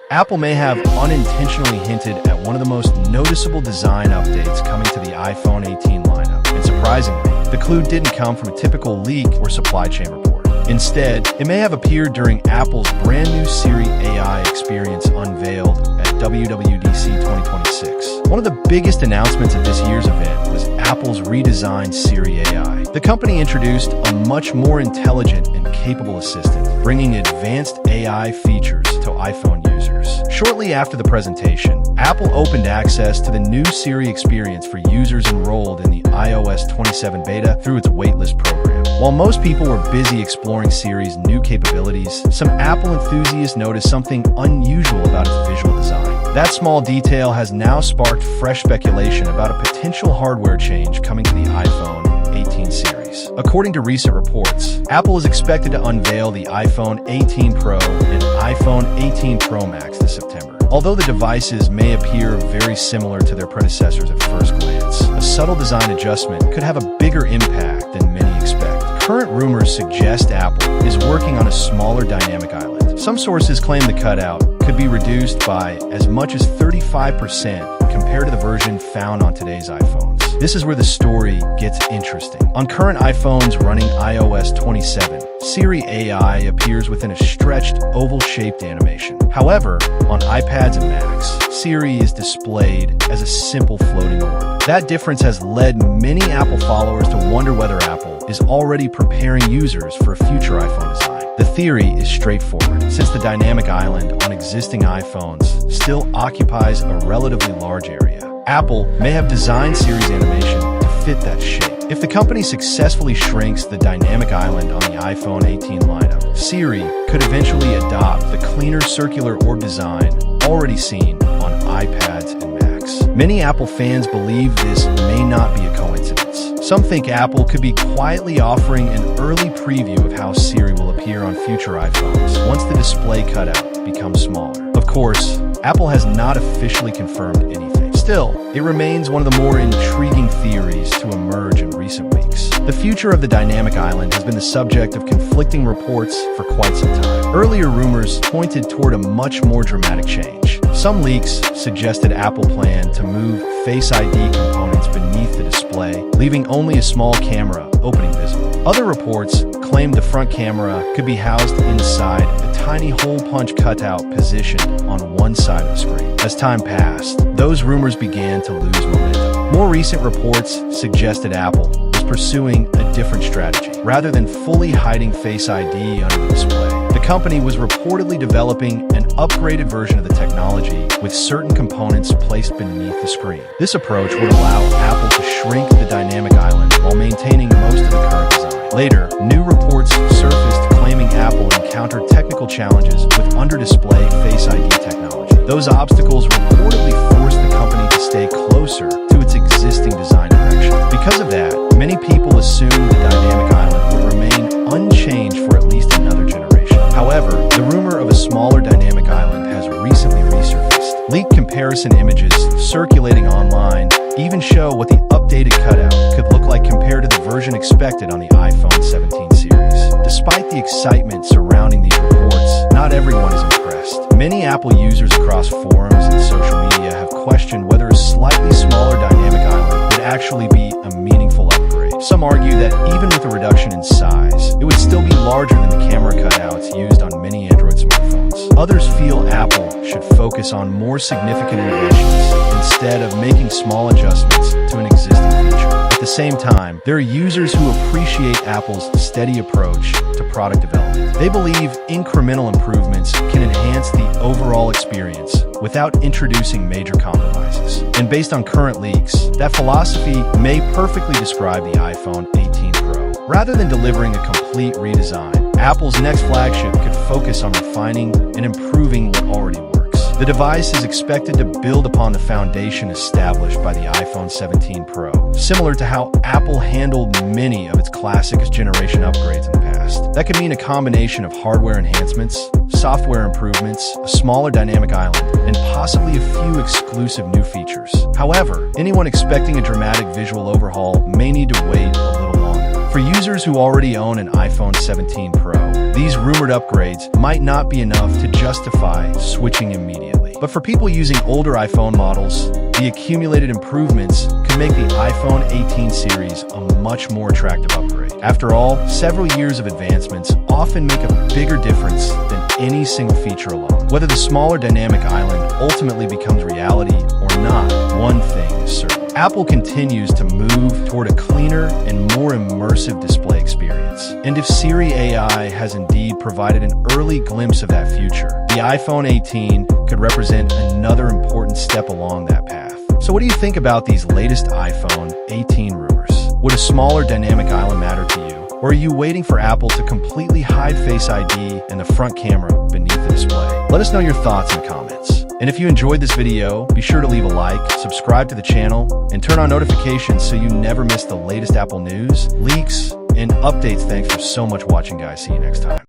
Apple may have unintentionally hinted at one of the most noticeable design updates coming to the iPhone 18 lineup. And surprisingly, the clue didn't come from a typical leak or supply chain report. Instead, it may have appeared during Apple's brand new Siri AI experience unveiled at WWDC 2026. One of the biggest announcements at this year's event was Apple's redesigned Siri AI. The company introduced a much more intelligent and capable assistant, bringing advanced AI features to iPhone users. Shortly after the presentation, Apple opened access to the new Siri experience for users enrolled in the iOS 27 beta through its waitlist program. While most people were busy exploring Siri's new capabilities, some Apple enthusiasts noticed something unusual about its visual design. That small detail has now sparked fresh speculation about a potential hardware change coming to the iPhone 18 series. According to recent reports, Apple is expected to unveil the iPhone 18 Pro and iPhone 18 Pro Max this September. Although the devices may appear very similar to their predecessors at first glance, a subtle design adjustment could have a bigger impact than many expect. Current rumors suggest Apple is working on a smaller dynamic island. Some sources claim the cutout could be reduced by as much as 35% compared to the version found on today's iPhones. This is where the story gets interesting. On current iPhones running iOS 27, Siri AI appears within a stretched, oval-shaped animation. However, on iPads and Macs, Siri is displayed as a simple floating orb. That difference has led many Apple followers to wonder whether Apple is already preparing users for a future iPhone design. The theory is straightforward. Since the dynamic island on existing iPhones still occupies a relatively large area, Apple may have designed Siri's animation to fit that shape. If the company successfully shrinks the dynamic island on the iPhone 18 lineup, Siri could eventually adopt the cleaner circular orb design already seen on iPads and Macs. Many Apple fans believe this may not be a coincidence. Some think Apple could be quietly offering an early preview of how Siri will appear on future iPhones once the display cutout becomes smaller. Of course, Apple has not officially confirmed anything. Still, it remains one of the more intriguing theories to emerge in recent weeks. The future of the dynamic island has been the subject of conflicting reports for quite some time. Earlier rumors pointed toward a much more dramatic change. Some leaks suggested Apple planned to move Face ID components beneath the display, leaving only a small camera opening visible. Other reports claimed the front camera could be housed inside a tiny hole punch cutout positioned on one side of the screen. As time passed, those rumors began to lose momentum. More recent reports suggested Apple was pursuing a different strategy. Rather than fully hiding Face ID under the display, the company was reportedly developing an upgraded version of the technology with certain components placed beneath the screen. This approach would allow Apple to shrink the dynamic island while maintaining most of the current design. Later, new reports surfaced claiming Apple encountered technical challenges with under-display Face ID technology. Those obstacles reportedly forced the company to stay closer to its existing design direction. Because of that, many people assumed the dynamic island would remain unchanged for at least another generation. However, the rumor of a smaller dynamic island has recently resurfaced. Leaked comparison images circulating online even show what the updated cutout could look like compared to the version expected on the iPhone 17 series. Despite the excitement surrounding these reports, not everyone is impressed. Many Apple users across forums and social media have questioned whether a slightly smaller dynamic island would actually be a meaningful upgrade. Some argue that even with a reduction in size, it would still be larger than the camera cutouts used on many Android smartphones. Others feel Apple should focus on more significant innovations instead of making small adjustments to an existing feature. At the same time, there are users who appreciate Apple's steady approach to product development. They believe incremental improvements can enhance the overall experience without introducing major compromises. And based on current leaks, that philosophy may perfectly describe the iPhone 18 Pro. Rather than delivering a complete redesign, Apple's next flagship could focus on refining and improving what already works. The device is expected to build upon the foundation established by the iPhone 17 Pro, similar to how Apple handled many of its classic generation upgrades in the past. That could mean a combination of hardware enhancements, software improvements, a smaller dynamic island, and possibly a few exclusive new features. However, anyone expecting a dramatic visual overhaul may need to wait a little longer. For users who already own an iPhone 17 Pro, these rumored upgrades might not be enough to justify switching immediately. But for people using older iPhone models, the accumulated improvements could make the iPhone 18 series a much more attractive upgrade. After all, several years of advancements often make a bigger difference than any single feature alone. Whether the smaller dynamic island ultimately becomes reality or not, one thing is certain. Apple continues to move toward a cleaner and more immersive display experience. And if Siri AI has indeed provided an early glimpse of that future, the iPhone 18 could represent another important step along that path. So what do you think about these latest iPhone 18 rumors? Would a smaller dynamic island matter to you? Or are you waiting for Apple to completely hide Face ID and the front camera beneath the display? Let us know your thoughts in the comments. And if you enjoyed this video, be sure to leave a like, subscribe to the channel, and turn on notifications so you never miss the latest Apple news, leaks, and updates. Thanks for so much watching, guys. See you next time.